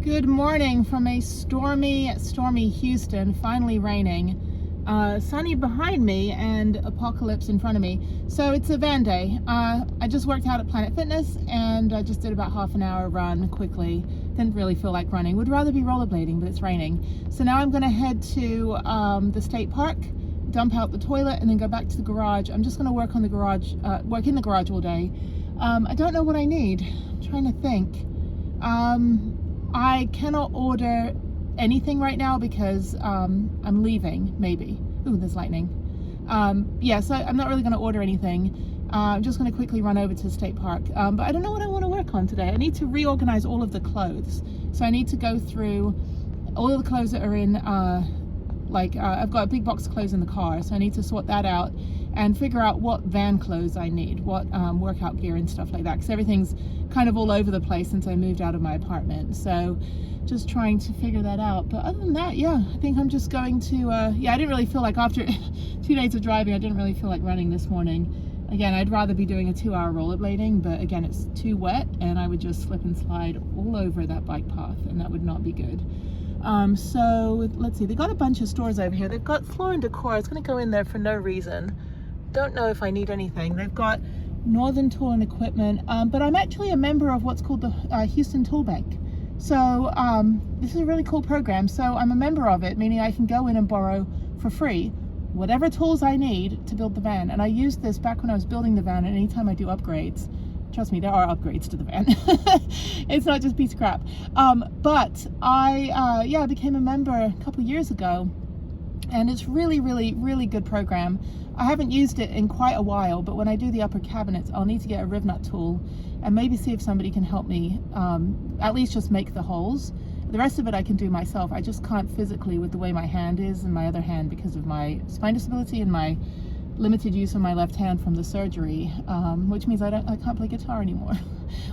Good morning from a stormy Houston, finally raining. Sunny behind me and apocalypse in front of me. So it's a van day. I just worked out at Planet Fitness and I just did about half an hour run quickly. Didn't really feel like running. Would rather be rollerblading, but it's raining. So now I'm gonna head to the state park, dump out the toilet, and then go back to the garage. I'm just gonna work on the garage, work in the garage all day. I don't know what I need. I'm trying to think. I cannot order anything right now because I'm leaving, maybe. Ooh, there's lightning. Yeah, so I'm not really going to order anything. I'm just going to quickly run over to the state park. But I don't know what I want to work on today. I need to reorganize all of the clothes. So I need to go through all of the clothes that are in, I've got a big box of clothes in the car. So I need to sort that out and figure out what van clothes I need, what workout gear and stuff like that. Because everything's kind of all over the place since I moved out of my apartment. So just trying to figure that out. But other than that, yeah, I think I'm just going to, I didn't really feel like after 2 days of driving, I didn't really feel like running this morning. Again, I'd rather be doing a 2-hour rollerblading, but again, it's too wet and I would just slip and slide all over that bike path and that would not be good. So let's see, they've got a bunch of stores over here. They've got Floor & Decor. I was going to go in there for no reason. Don't know if I need anything. They've got Northern Tool and Equipment, but I'm actually a member of what's called the Houston Tool Bank. So this is a really cool program. So I'm a member of it, meaning I can go in and borrow for free whatever tools I need to build the van. And I used this back when I was building the van, and anytime I do upgrades, trust me, there are upgrades to the van. It's not just piece of crap. But I became a member a couple years ago, and it's really good program. I haven't used it in quite a while, but when I do the upper cabinets, I'll need to get a riv nut tool and maybe see if somebody can help me at least just make the holes. The rest of it I can do myself. I just can't physically with the way my hand is and my other hand because of my spine disability and my limited use of my left hand from the surgery, which means I can't play guitar anymore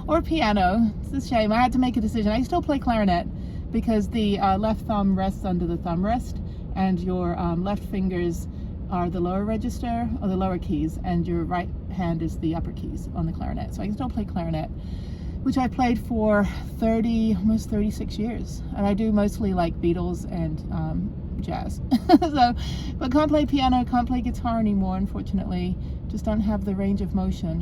or piano. It's a shame. I had to make a decision. I still play clarinet because the left thumb rests under the thumb rest, and your left fingers are the lower register or the lower keys, and your right hand is the upper keys on the clarinet. So I can still play clarinet, which I played for almost 36 years, and I do mostly like Beatles and jazz. So, but can't play piano, can't play guitar anymore, unfortunately. Just don't have the range of motion.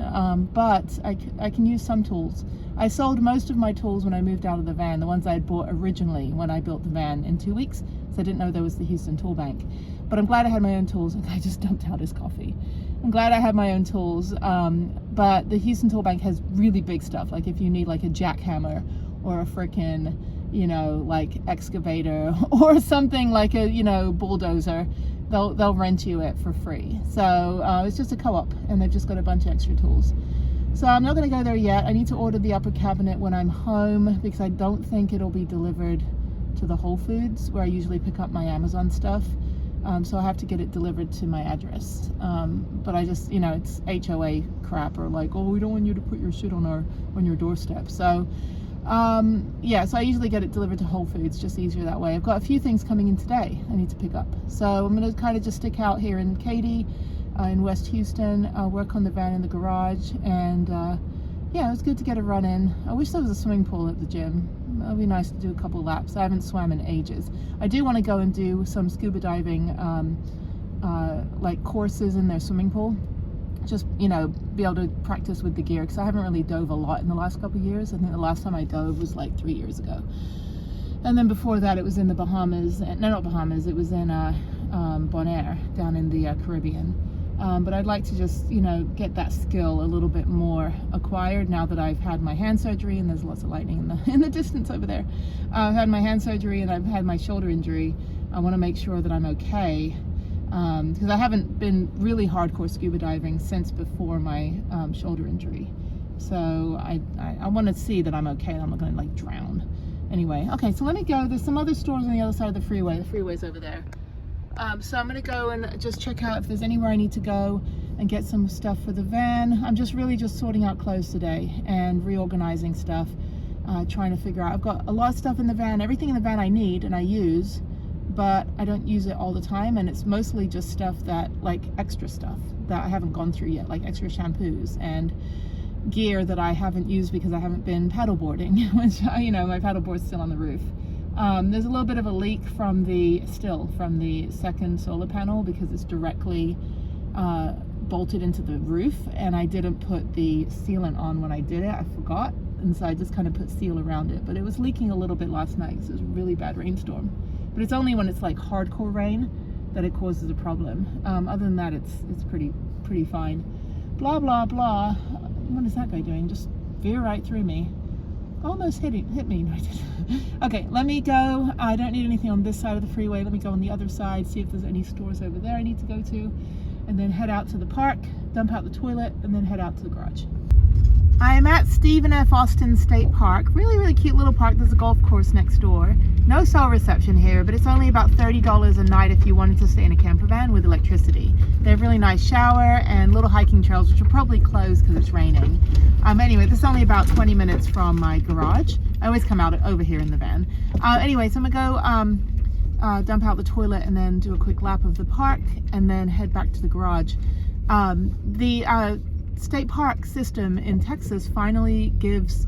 But I can use some tools. I sold most of my tools when I moved out of the van, the ones I had bought originally when I built the van in 2 weeks, so I didn't know there was the Houston Tool Bank. But I'm glad I had my own tools. I just dumped out his coffee. I'm glad I had my own tools. But the Houston Tool Bank has really big stuff. Like if you need like a jackhammer or a frickin', like excavator or something like a, bulldozer, they'll rent you it for free. So it's just a co-op, and they've just got a bunch of extra tools. So I'm not going to go there yet. I need to order the upper cabinet when I'm home because I don't think it'll be delivered to the Whole Foods where I usually pick up my Amazon stuff. So I have to get it delivered to my address. But I just, it's HOA crap, or like, oh, we don't want you to put your shit on your doorstep. So yeah, so I usually get it delivered to Whole Foods, just easier that way. I've got a few things coming in today I need to pick up. So I'm going to kind of just stick out here in Katy, in West Houston, work on the van in the garage, and yeah, it was good to get a run in. I wish there was a swimming pool at the gym. It would be nice to do a couple laps. I haven't swam in ages. I do want to go and do some scuba diving like courses in their swimming pool. Just, be able to practice with the gear, because I haven't really dove a lot in the last couple of years. I think the last time I dove was like 3 years ago. And then before that it was in the Bahamas. No, not Bahamas, it was in Bonaire, down in the Caribbean. But I'd like to just, get that skill a little bit more acquired now that I've had my hand surgery, and there's lots of lightning in the distance over there. I've had my hand surgery and I've had my shoulder injury. I want to make sure that I'm okay, because I haven't been really hardcore scuba diving since before my shoulder injury. So I want to see that I'm okay and I'm not going to like drown. Anyway, okay, so let me go. There's some other stores on the other side of the freeway. The freeway's over there. So I'm going to go and just check out if there's anywhere I need to go and get some stuff for the van. I'm just sorting out clothes today and reorganizing stuff, trying to figure out. I've got a lot of stuff in the van. Everything in the van I need and I use, but I don't use it all the time, and it's mostly just stuff that, like extra stuff that I haven't gone through yet, like extra shampoos and gear that I haven't used because I haven't been paddleboarding, which, you know, my paddleboard's still on the roof. There's a little bit of a leak from the second solar panel because it's directly bolted into the roof, and I didn't put the sealant on when I did it. I forgot, and so I just kind of put seal around it. But it was leaking a little bit last night because it was a really bad rainstorm. But it's only when it's like hardcore rain that it causes a problem. Other than that, it's pretty fine. Blah blah blah. What is that guy doing? Just veer right through me. Almost hit me. No, I didn't. Okay, let me go. I don't need anything on this side of the freeway. Let me go on the other side, see if there's any stores over there I need to go to, and then head out to the park, dump out the toilet, and then head out to the garage. I am at Stephen F. Austin State Park. Really cute little park. There's a golf course next door. No cell reception here, but it's only about $30 a night if you wanted to stay in a camper van with electricity. They have really nice shower and little hiking trails, which are probably closed because it's raining. Anyway, this is only about 20 minutes from my garage. I always come out over here in the van. Anyway, so I'm gonna go dump out the toilet and then do a quick lap of the park and then head back to the garage. The state park system in Texas finally gives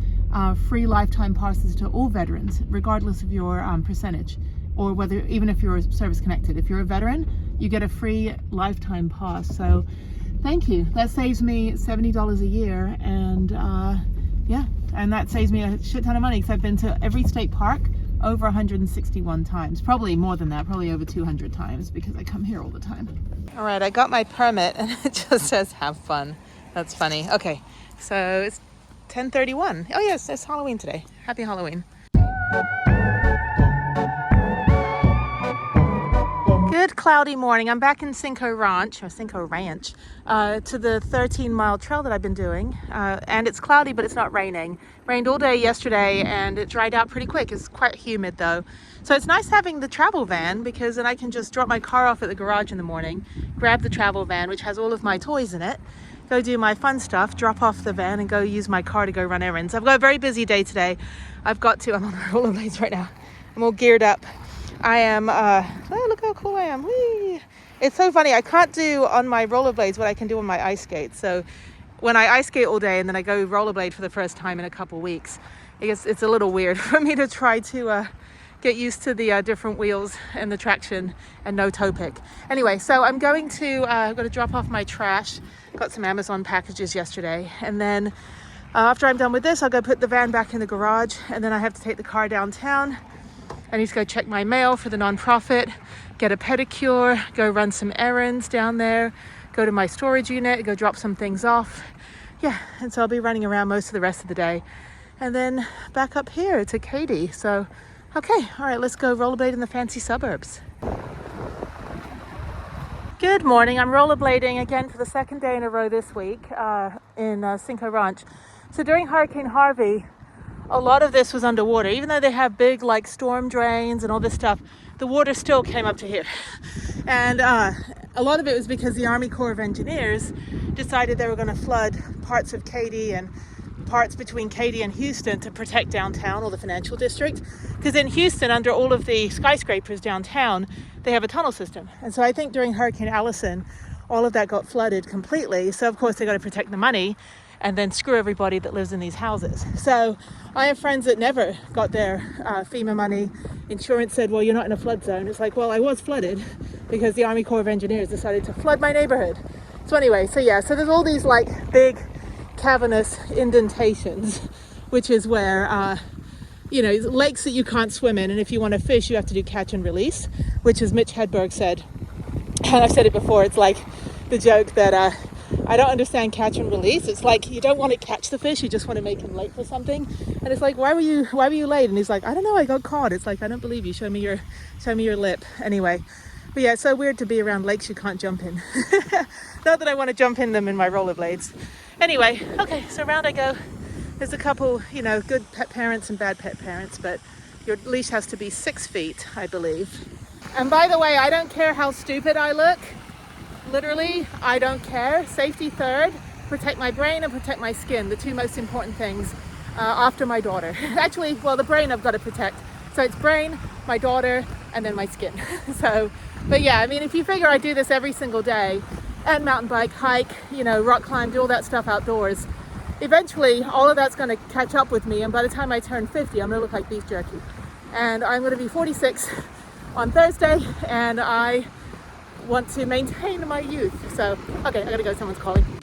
free lifetime passes to all veterans, regardless of your percentage, or whether, even if you're service connected. If you're a veteran, you get a free lifetime pass. So thank you. That saves me $70 a year, and yeah, and that saves me a shit ton of money because I've been to every state park over 161 times, probably more than that, probably over 200 times, because I come here all the time. All right, I got my permit and it just says have fun. That's funny. Okay, so it's 10:31. Oh yes, it's Halloween today. Happy Halloween. Good cloudy morning. I'm back in Cinco Ranch, to the 13-mile trail that I've been doing. And it's cloudy, but it's not raining. Rained all day yesterday and it dried out pretty quick. It's quite humid though. So it's nice having the travel van because then I can just drop my car off at the garage in the morning, grab the travel van, which has all of my toys in it, go do my fun stuff, drop off the van and go use my car to go run errands. I've got a very busy day today. I'm on rollerblades right now. I'm all geared up. I am, oh, look how cool I am. Whee! It's so funny. I can't do on my rollerblades what I can do on my ice skates. So when I ice skate all day and then I go rollerblade for the first time in a couple weeks, I guess it's a little weird for me to try to get used to the different wheels and the traction and no toe pick. Anyway, so I'm going to, I've got to drop off my trash. Got some Amazon packages yesterday. And then after I'm done with this, I'll go put the van back in the garage. And then I have to take the car downtown. I need to go check my mail for the nonprofit, get a pedicure, go run some errands down there, go to my storage unit, go drop some things off. Yeah, and so I'll be running around most of the rest of the day. And then back up here to Katy. So, okay, all right, let's go rollerblade in the fancy suburbs. Good morning, I'm rollerblading again for the second day in a row this week in Cinco Ranch. So during Hurricane Harvey, a lot of this was underwater. Even though they have big like storm drains and all this stuff, the water still came up to here. And a lot of it was because the Army Corps of Engineers decided they were going to flood parts of Katy and parts between Katy and Houston to protect downtown or the financial district. Because in Houston, under all of the skyscrapers downtown, they have a tunnel system. And so I think during Hurricane Allison, all of that got flooded completely. So of course they got to protect the money and then screw everybody that lives in these houses. So I have friends that never got their FEMA money. Insurance said, well, you're not in a flood zone. It's like, well, I was flooded because the Army Corps of Engineers decided to flood my neighborhood. So anyway, so yeah, so there's all these like big cavernous indentations, which is where, you know, lakes that you can't swim in. And if you want to fish, you have to do catch and release, which as Mitch Hedberg said, and I've said it before, it's like the joke that, I don't understand catch and release. It's like you don't want to catch the fish, you just want to make him late for something. And it's like, why were you late? And he's like, I don't know, I got caught. It's like, I don't believe you. Show me your lip. Anyway, but yeah, it's so weird to be around lakes you can't jump in. Not that I want to jump in them in my rollerblades. Anyway, okay, so around I go. There's a couple, you know, good pet parents and bad pet parents, but your leash has to be 6 feet, I believe. And by the way, I don't care how stupid I look. Literally, I don't care. Safety third, protect my brain and protect my skin, the two most important things after my daughter. Actually, well, the brain I've got to protect. So it's brain, my daughter, and then my skin. So, but yeah, I mean, if you figure I do this every single day, and mountain bike, hike, you know, rock climb, do all that stuff outdoors, eventually all of that's going to catch up with me, and by the time I turn 50, I'm going to look like beef jerky. And I'm going to be 46 on Thursday, and I want to maintain my youth. So, okay, I gotta go, someone's calling.